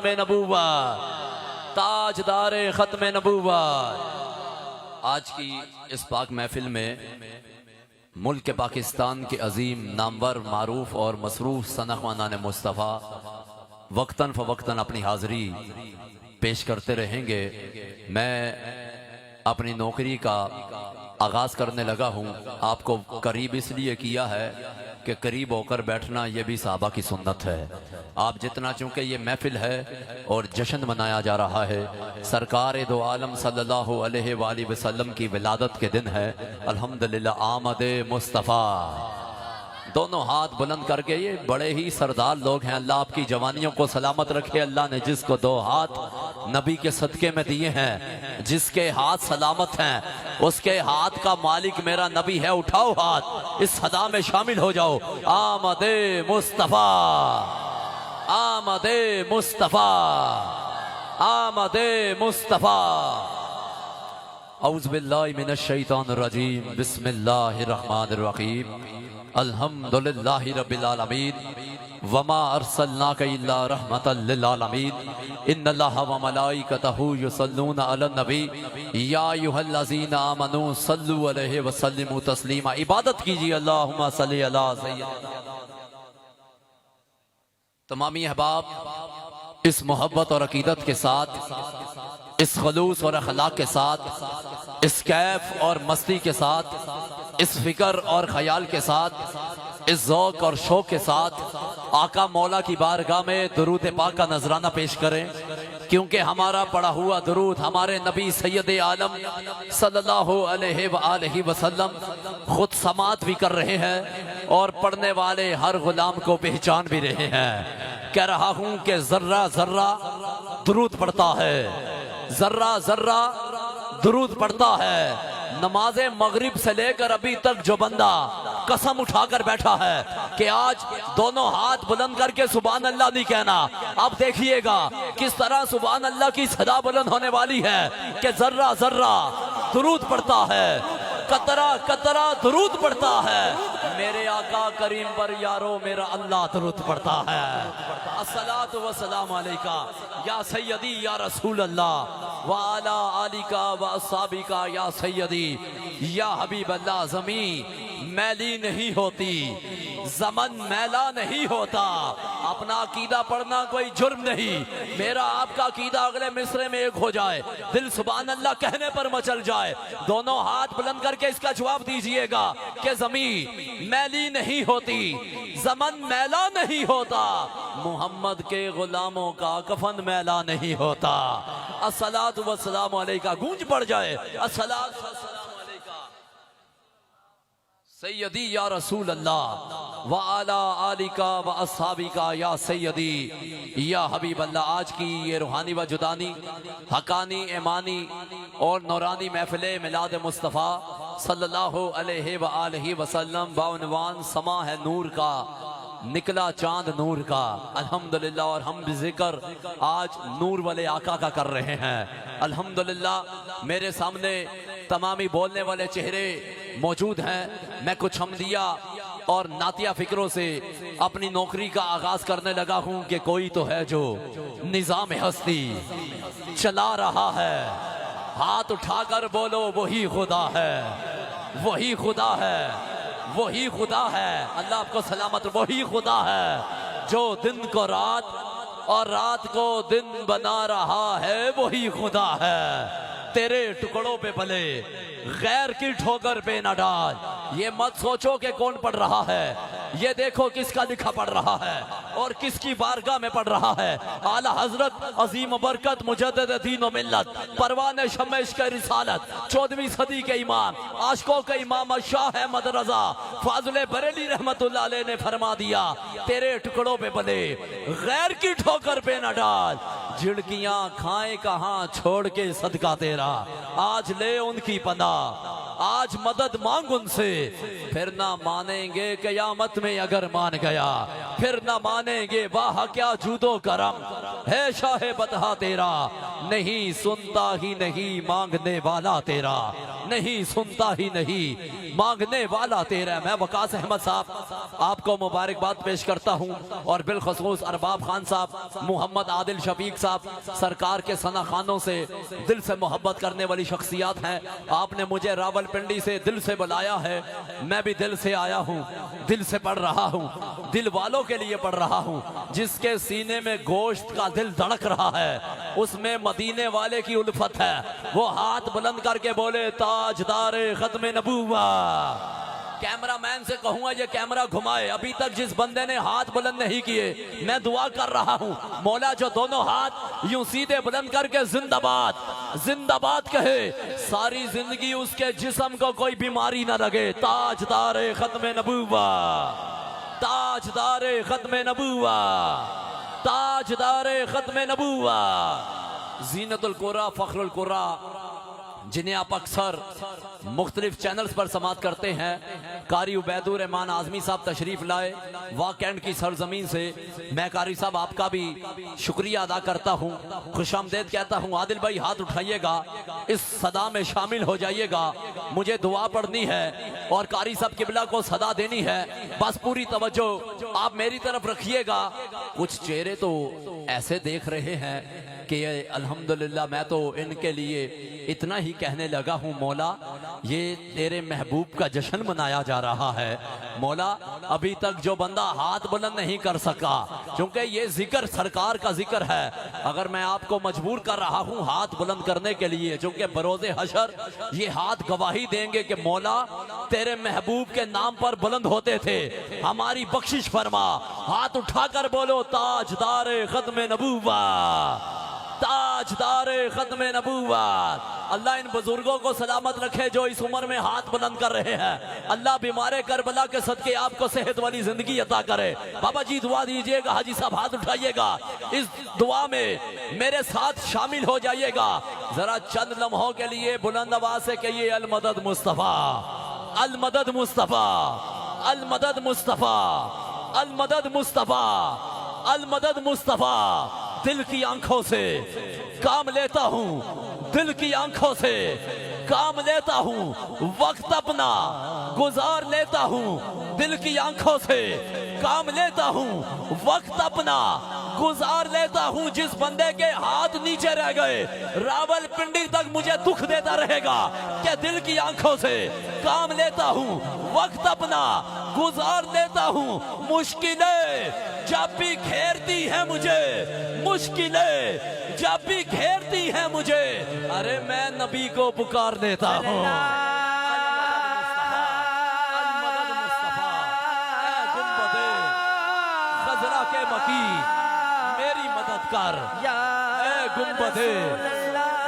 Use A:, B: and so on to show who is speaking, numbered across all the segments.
A: खत्म नबूवत, ताजदार खत्म नबूवत। आज की इस पाक महफिल में मुल्क पाकिस्तान के अजीम नामवर मारूफ और मसरूफ सनख़वानान मुस्तफ़ा वक्तन फ़वक्तन अपनी हाज़िरी पेश करते रहेंगे। मैं अपनी नौकरी का आगाज़ करने लगा हूँ। आपको करीब इसलिए किया है कि करीब होकर बैठना ये भी सहाबा की सुन्नत है। आप जितना, चूँकि ये महफिल है और जश्न मनाया जा रहा है, सरकार दो आलम सल्लल्लाहु अलैहि वसल्लम की विलादत के दिन है। अल्हम्दुलिल्लाह आमद मुस्तफ़ा। दोनों हाथ बुलंद करके, ये बड़े ही सरदार लोग हैं। अल्लाह आपकी जवानियों को सलामत रखे। अल्लाह ने जिसको दो हाथ नबी के सदके में दिए हैं, जिसके हाथ सलामत हैं, उसके हाथ का मालिक मेरा नबी है। उठाओ हाथ, इस सदा में शामिल हो जाओ। आमदे मुस्तफ़ा, आमदे मुस्तफ़ा, आमदे मुस्तफ़ा। औज़ु बिल्लाहि मिनश शैतानिर रजीम, बिस्मिल्लाहिर रहमानिर रहीम। अल्हम्दुलिल्लाहि रब्बिल आलमीन वमा अर्सलनाका इल्ला रहमतल लिल आलमीन। इन्नल्लाहा व मलाइकतहु युसल्लूना अलन नबी या अय्युहल्लज़ीना आमनू सल्लु अलैहि व सल्लिमू तस्लीमा। इबादत कीजिए अल्लाहुम्मा सल्लि अला सय्यिदिना। तमामी अहबाब, इस मोहब्बत और अकीदत के साथ, इस खलूस और अखलाक के साथ, इस कैफ और मस्ती के साथ, इस फिक्र और ख्याल के साथ, इस ज़ौक़ और शौक़ के साथ आका मौला की बारगाह में दुरूद पाक का नजराना पेश करें। क्योंकि हमारा पढ़ा हुआ दुरूद हमारे नबी सैयद आलम सल्लल्लाहु अलैहि वसल्लम खुद समात भी कर रहे हैं और पढ़ने वाले हर गुलाम को पहचान भी रहे हैं। कह रहा हूं कि जर्रा जर्रा दुरूद पढ़ता है, जर्रा जर्रा दुरूद पढ़ता है। नमाज मगरिब से लेकर अभी तक जो बंदा कसम उठाकर बैठा है कि आज दोनों हाथ बुलंद करके सुभान अल्लाह नहीं कहना, अब देखिएगा किस तरह सुभान अल्लाह की सदा बुलंद होने वाली है कि जर्रा जर्रा दुरूद पढ़ता है, कतरा कतरा दुरूद पढ़ता है। मेरे आका करीम पर यारो मेरा अल्लाह दुरूद पढ़ता है। अस्सलातु वस्सलामु अलैका या सैयदी या रसूल अल्लाह व अला आलिका व अस्हाबिका या सैयदी या हबीब अल्लाह। ज़मीं मैली नहीं होती, ज़मन मैला नहीं होता। अपना अकीदा पढ़ना कोई जुर्म नहीं। मेरा आपका अकीदा अगले मिसरे में एक हो जाए, दिल सुभान अल्लाह कहने पर मचल जाए। दोनों हाथ बुलंद करके इसका जवाब दीजिएगा कि ज़मीं मैली नहीं होती, ज़मन मैला नहीं होता, मोहम्मद के गुलामों का कफन मैला नहीं होता। अस्सलातु वस्सलामु अलैका गूंज पड़ जाए। अस्सलातु वस्सलामु अलैका सैयदी या रसूल अल्लाह व अला आलिका व अस्हाबिका या सैयदी या हबीब अल्लाह। आज की ये रूहानी व जुदानी, हकानी, ईमानी और नौरानी महफिल मिलाद मुस्तफ़ा सल्लल्लाहु अलैहि व आलिहि वसल्लम बाउनवान समा है नूर का, निकला चांद नूर का। अल्हम्दुलिल्लाह। और हम भी जिक्र आज नूर वाले आका का कर रहे हैं। अल्हम्दुलिल्लाह। मेरे सामने तमामी बोलने वाले चेहरे मौजूद हैं। मैं कुछ हमदिया और नातिया फिक्रों से अपनी नौकरी का आगाज करने लगा हूं कि कोई तो है जो निजाम हस्ती चला रहा है। हाथ उठाकर बोलो वही खुदा है, वही खुदा है, वही खुदा है। अल्लाह आपको सलामत। वही खुदा है जो दिन को रात और रात को दिन बना रहा है, वही खुदा है। तेरे टुकड़ों पे भले गैर की ठोकर पे न डाल। ये मत सोचो कि कौन पढ़ रहा है, ये देखो किसका लिखा पढ़ रहा है और किसकी बारगाह में पढ़ रहा है। आला हजरत अजीम बरकत मुजद्दिद दीन व मिल्लत, परवाने शम्स के रिसालत, 14वीं सदी के इमाम, आशिकों के इमाम शाह अहमद रजा फाजुल बरेली रहमतुल्लाह अलैह ने फरमा दिया, तेरे टुकड़ों पे भले गैर की ठोकर पे न डाल। झिड़कियां खाए कहां छोड़ के सदका तेरा, आज ले उनकी पनाह, आज मदद मांग उनसे। फिर ना मानेंगे कयामत में अगर मान गया, फिर ना मानेंगे वाह क्या जूदो करम है शाह बतहा तेरा। नहीं सुनता ही नहीं मांगने वाला तेरा, नहीं सुनता ही नहीं मांगने वाला तेरा। मैं वकास अहमद साहब आपको मुबारकबाद पेश करता हूं और बिलखसूस अरबाब खान साहब, मोहम्मद आदिल शफीक साहब, सरकार के सना खानों से दिल से मोहब्बत करने वाली शख्सियात हैं। आपने मुझे रावलपिंडी से दिल से बुलाया है, मैं भी दिल से आया हूं, दिल से पढ़ रहा हूं, दिल वालों के लिए पढ़ रहा हूं। जिसके सीने में गोश्त का दिल धड़क रहा है उसमें मदीने वाले की उल्फत है। वो हाथ बुलंद करके बोले ताजदारे खत्म नबूवा। कैमरामैन से कहूंगा ये कैमरा घुमाए। अभी तक जिस बंदे ने हाथ बुलंद नहीं किए, मैं दुआ कर रहा हूं मौला जो दोनों हाथ यूं सीधे बुलंद करके जिंदाबाद जिंदाबाद कहे, सारी जिंदगी उसके जिस्म को कोई बीमारी ना लगे। ताजदारे खत्म नबूवा, ताजदारे खत्म नबूवा, ताजदारे खत्म नबूवा। जीनतुल कुर्रा फख्रुल कुर्रा जिन्हें आप अक्सर मुख्तलिफ चैनल्स पर समात करते हैं, कारी उबैदुर रहमान आजमी साहब तशरीफ लाए वाकैंड की सरजमीन से। मैं कारी साहब आपका भी शुक्रिया अदा करता हूँ, खुशामदेद कहता हूँ। आदिल भाई हाथ उठाइएगा, इस सदा में शामिल हो जाइएगा। मुझे दुआ पढ़नी है और कारी साहब किबला को सदा देनी है, बस पूरी तवज्जो आप मेरी तरफ रखिएगा। कुछ चेहरे तो ऐसे देख रहे हैं कि अल्हम्दुलिल्लाह, मैं तो इनके लिए इतना ही कहने लगा हूँ मौला, ये तेरे महबूब का जश्न मनाया जा रहा है। मौला अभी तक जो बंदा हाथ बुलंद नहीं कर सका, क्योंकि ये जिक्र सरकार का जिक्र है, अगर मैं आपको मजबूर कर रहा हूँ हाथ बुलंद करने के लिए, क्योंकि बरोज़े हशर ये हाथ गवाही देंगे कि मौला तेरे महबूब के नाम पर बुलंद होते थे, हमारी बख्शिश फरमा। हाथ उठाकर बोलो ताजदारे खत्म नबूवा, ताजदारे खत्म नबूवत। अल्लाह इन बुजुर्गों को सलामत रखे जो इस उम्र में हाथ बुलंद कर रहे हैं। अल्लाह बीमारे करबला के सदके आपको सेहत वाली जिंदगी अता करे। बाबा जी दुआ दीजिएगा, हाजी साहब हाथ उठाइएगा, इस दुआ में मेरे साथ शामिल हो जाइएगा। जरा चंद लम्हों के लिए बुलंद आवाज से कहिए अल मदद मुस्तफा, अल मदद मुस्तफा, अल मदद मुस्तफा, अल मदद मुस्तफा, अल मदद मुस्तफा। दिल की आंखों से काम लेता हूँ, दिल की आंखों से काम लेता हूँ, वक्त अपना गुजार लेता हूँ। दिल की आंखों से काम लेता हूँ, वक्त अपना गुजार लेता हूँ। जिस बंदे के हाथ नीचे रह गए रावलपिंडी तक मुझे दुख देता रहेगा कि दिल की आंखों से काम लेता हूँ, वक्त अपना गुजार लेता हूँ। मुश्किलें जब भी घेरती है मुझे, मुश्किलें जब भी घेरती है मुझे, अरे मैं नबी को पुकार लेता हूँ। खजरा के मकी मेरी मदद कर, ए गुंबदे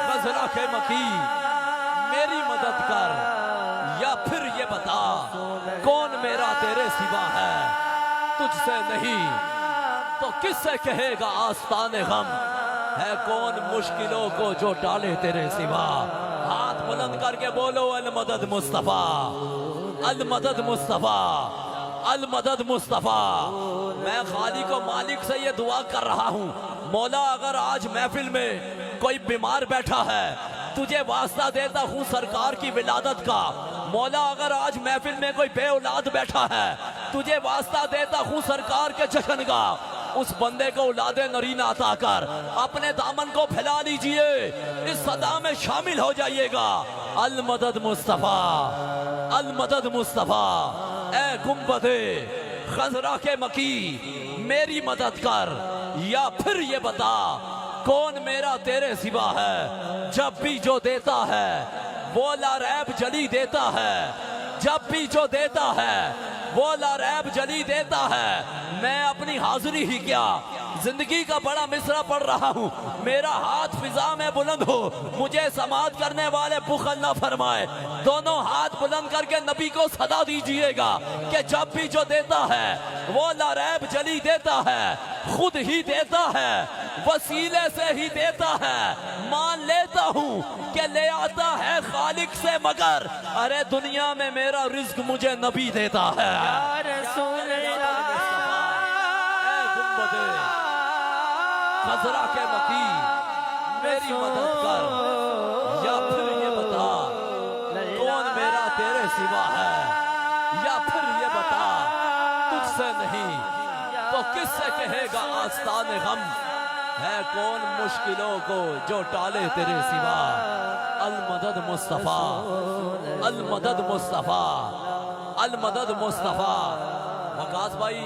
A: खजरा के मकी मेरी मदद कर। या फिर ये बता कौन मेरा तेरे सिवा है, तुझसे नहीं तो किससे कहेगा आस्ताने गम। है कौन मुश्किलों को जो टाले तेरे सिवा। हाथ बुलंद करके बोलो अल मदद मुस्तफा, अल मदद मुस्तफा, अल मदद मुस्तफा। मैं खालिक व मालिक से ये दुआ कर रहा हूँ, मौला अगर आज महफिल में कोई बीमार बैठा है, तुझे वास्ता देता हूँ सरकार की विलादत का। मौला अगर आज महफिल में कोई बे औलाद बैठा है, तुझे वास्ता देता हूँ सरकार के जश्न का। उस बंदे को औलादे नरीना अता कर, अपने दामन को फैला लीजिए, इस सदा में शामिल हो जाइएगा। अल मदद मुस्तफा, अल मदद मुस्तफा। ए गुंबदे खजरा के मकी मेरी मदद कर। या फिर ये बता कौन मेरा तेरे सिवा है। जब भी जो देता है वो लारैब जली देता है, जब भी जो देता है वो लारैब जली देता है। मैं अपनी हाजिरी ही क्या जिंदगी का बड़ा मिसरा पढ़ रहा हूँ। मेरा हाथ फिजा में बुलंद हो, मुझे समात करने वाले बुखल ना फरमाए। दोनों हाथ बुलंद करके नबी को सदा दीजिएगा कि जब भी जो देता है वो लारैब जली देता है, खुद ही देता है, वसीले से ही देता है। मान लेता हूँ कि ले आता है खालिक से, मगर अरे दुनिया में मेरा रिज्क मुझे नबी देता है। खजरा के मकी मेरी मदद कर, या फिर ये बता कौन मेरा तेरे सिवा है, या फिर ये बता तुझसे नहीं तो किससे कहेगा आस्ताने गम, है कौन मुश्किलों को जो टाले तेरे सिवा। अल मदद मुस्तफ़ा, अल मदद मुस्तफ़ा, अल मदद मुस्तफ़ा। वकास भाई,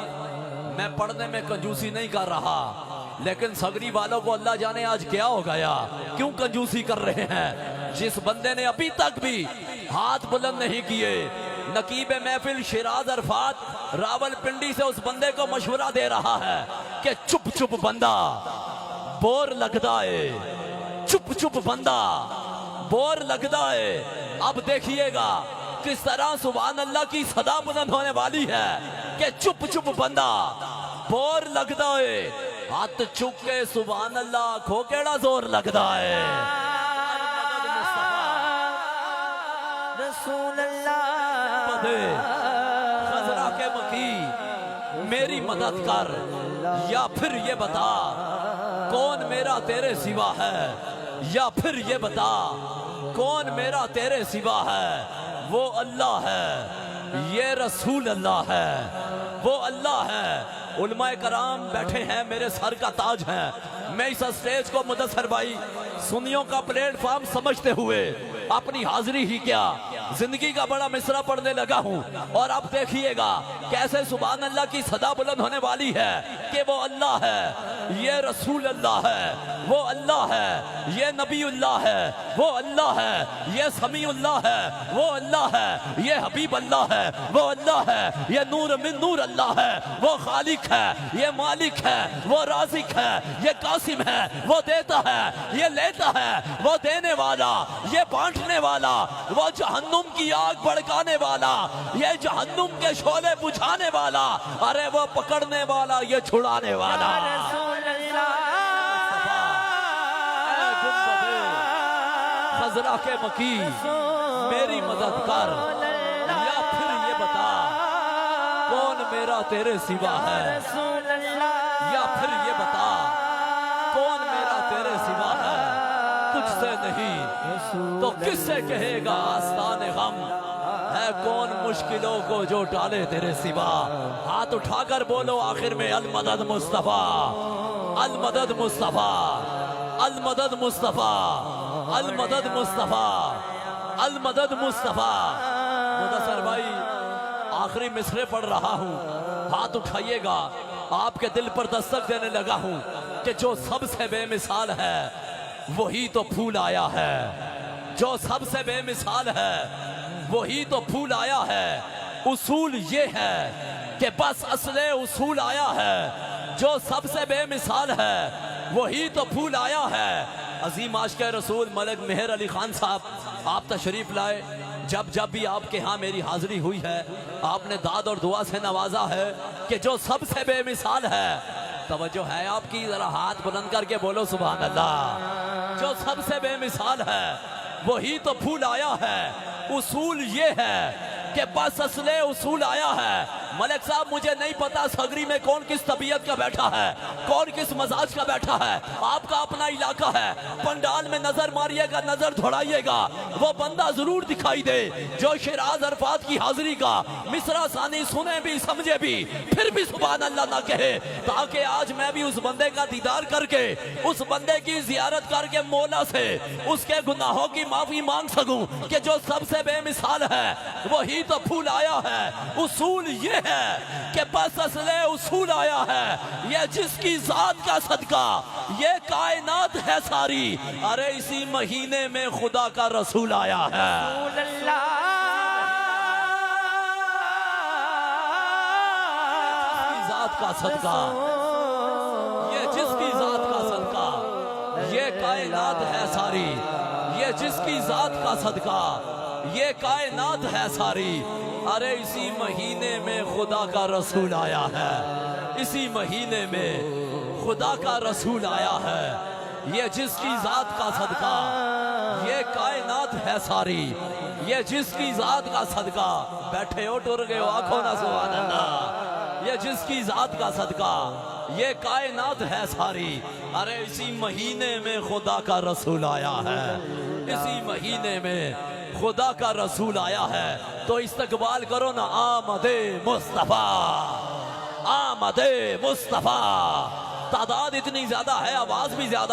A: मैं पढ़ने में कंजूसी नहीं कर रहा, लेकिन सगरी वालों को अल्लाह जाने आज क्या हो गया, क्यों कंजूसी कर रहे हैं। जिस बंदे ने अभी तक भी हाथ बुलंद नहीं किए, नकीब महफिल शिराज अरफात रावलपिंडी से उस बंदे को मशवरा दे रहा है कि चुप चुप बंदा बोर लगदा है, चुप चुप बंदा बोर लगदा है। अब देखिएगा किस तरह सुभान अल्लाह की सदा बुलंद होने वाली है कि चुप चुप बंदा बोर लगदा है। हाथ चुक के सुभान अल्लाह खो केड़ा जोर लगदा है।
B: रसूल अल्लाह
A: खजरा के मकी मेरी मदद कर, या फिर ये बता कौन मेरा तेरे सिवा है, या फिर ये बता कौन मेरा तेरे सिवा है। वो अल्लाह है, ये रसूल अल्लाह है, वो अल्लाह है। उलमाए कराम बैठे हैं, मेरे सर का ताज है। मैं इस स्टेज को मुदस्सर भाई सुन्नियों का प्लेटफॉर्म समझते हुए अपनी हाजिरी ही क्या जिंदगी का बड़ा मिसरा पढ़ने लगा हूं। और अब देखिएगा कैसे सुभान अल्लाह की सदा बुलंद होने वाली है कि वो अल्लाह है, ये रसूल अल्लाह है, वो अल्लाह है, ये नबीउल्लाह है, वो अल्लाह है, ये समीउल्लाह है, वो अल्लाह है, ये हबीब अल्लाह है, वो अल्लाह है, ये नूर मिन नूर अल्लाह है, वो खालिक है, ये मालिक है, वो राज़िक है, ये कासिम है, वो देता है, ये लेता है, वो देने वाला, ये बांटने वाला, वो जहन्नुम की आग भड़काने वाला, ये जहन्नुम के शोले बुझाने वाला, अरे वो पकड़ने वाला, ये छुड़ाने वाला। खजरा के मकी मेरी मदद कर, या फिर ये बता कौन मेरा तेरे सिवा है, या फिर ये बता कौन मेरा तेरे सिवा है। तुझसे नहीं तो किससे कहेगा आस्ताने गम, है कौन मुश्किलों को जो टाले तेरे सिवा। हाथ उठाकर बोलो आखिर में अल मदद मुस्तफा, अल मदद मुस्तफा, अल मदद मुस्तफा, अल मदद मुस्तफा, अल मदद मुस्तफा। मुदस्सर भाई आखिरी मिसरे पढ़ रहा हूँ, हाथ उठाइएगा। आपके दिल पर दस्तक देने लगा हूँ कि जो सबसे बेमिसाल है वही तो फूल आया है, जो सबसे बेमिसाल है वही तो फूल आया है। उसूल ये है कि बस असले उसूल आया है, जो सबसे बेमिसाल है वही तो फूल आया है। अजीम आशिक़ रसूल मलिक मेहर अली खान साहब, आप तशरीफ लाए। जब जब भी आपके यहाँ मेरी हाजिरी हुई है, आपने दाद और दुआ से नवाजा है कि जो सबसे बेमिसाल है। तवज्जो है आपकी, जरा हाथ बुलंद करके बोलो सुभान अल्लाह। जो सबसे बेमिसाल है वही तो फूल आया है। उसूल ये है कि बस असले उसूल आया है। मलिक साहब मुझे नहीं पता सगरी में कौन किस तबीयत का बैठा है, कौन किस मजाज का बैठा है। आपका अपना इलाका है, पंडाल में नजर मारिएगा, नजर दौड़ाइएगा, वो बंदा जरूर दिखाई दे जो शिराज अरफात की हाजिरी का मिसरा सानी सुने भी समझे भी फिर भी सुभान अल्लाह ना कहे, ताकि आज मैं भी उस बंदे का दीदार करके, उस बंदे की जियारत करके मौला से उसके गुनाहों की माफी मांग सकूं कि जो सबसे बेमिसाल है वही तो फूल आया है। उसूल ये है कि बस असले उसूल आया है, ये जिसकी जात का सदका ये कायनात है सारी। अरे इसी महीने में खुदा का रसूल आया है। जात का सदका, ये जिसकी जात का सदका ये कायनात है सारी, ये जिसकी जात का सदका ये कायनात है सारी। अरे इसी महीने में खुदा का रसूल आया है, इसी महीने में खुदा का रसूल आया है। ये जिसकी जात का सदका ये कायनात है सारी, ये जिसकी जात का सदका। बैठे हो टुर गए हो, आंखों ना सुभान अल्लाह। ये जिसकी जात का सदका, ये कायनात है सारी। अरे इसी महीने में खुदा का रसूल आया है, इसी महीने में खुदा का रसूल आया है। तो इस्तकबाल करो ना आमदे मुस्तफा, आमदे मुस्तफा। तादाद इतनी ज्यादा है, आवाज भी ज्यादा